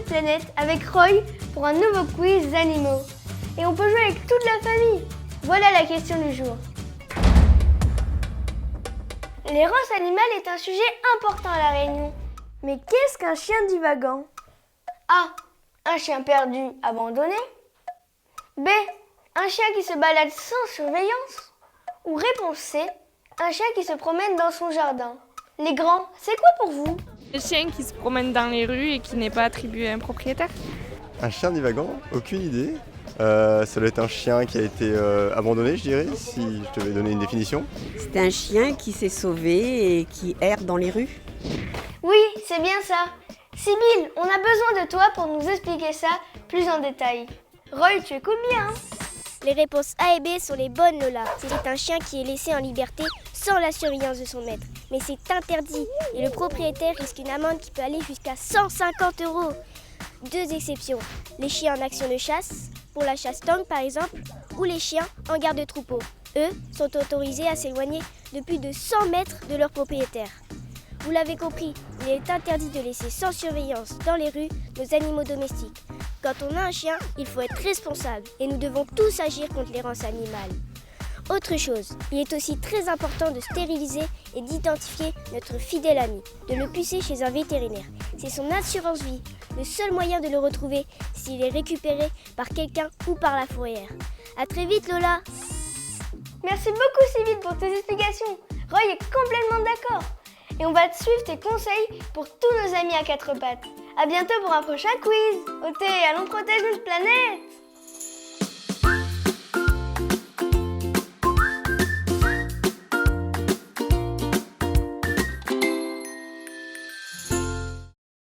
planète avec Roy pour un nouveau quiz animaux. Et on peut jouer avec toute la famille. Voilà la question du jour. L'errance animale est un sujet important à La Réunion. Mais qu'est-ce qu'un chien divagant? A. Un chien perdu, abandonné. B. Un chien qui se balade sans surveillance. Ou réponse C. Un chien qui se promène dans son jardin. Les grands, c'est quoi pour vous? Un chien qui se promène dans les rues et qui n'est pas attribué à un propriétaire. Un chien divagant? Aucune idée. Ça doit être un chien qui a été abandonné, je dirais, si je devais donner une définition. C'est un chien qui s'est sauvé et qui erre dans les rues. Oui, c'est bien ça. Sibylle, on a besoin de toi pour nous expliquer ça plus en détail. Roy, tu écoutes bien, hein? Les réponses A et B sont les bonnes, Lola. C'est un chien qui est laissé en liberté sans la surveillance de son maître. Mais c'est interdit et le propriétaire risque une amende qui peut aller jusqu'à 150 €. Deux exceptions, les chiens en action de chasse, pour la chasse tang par exemple, ou les chiens en garde de troupeau. Eux sont autorisés à s'éloigner de plus de 100 mètres de leur propriétaire. Vous l'avez compris, il est interdit de laisser sans surveillance dans les rues nos animaux domestiques. Quand on a un chien, il faut être responsable et nous devons tous agir contre l'errance animale. Autre chose, il est aussi très important de stériliser et d'identifier notre fidèle ami, de le pucer chez un vétérinaire. C'est son assurance vie, le seul moyen de le retrouver s'il est récupéré par quelqu'un ou par la fourrière. A très vite, Lola. Merci beaucoup Sibylle pour tes explications. Roy est complètement d'accord. Et on va te suivre tes conseils pour tous nos amis à quatre pattes. À bientôt pour un prochain quiz. Au thé, allons protéger notre planète.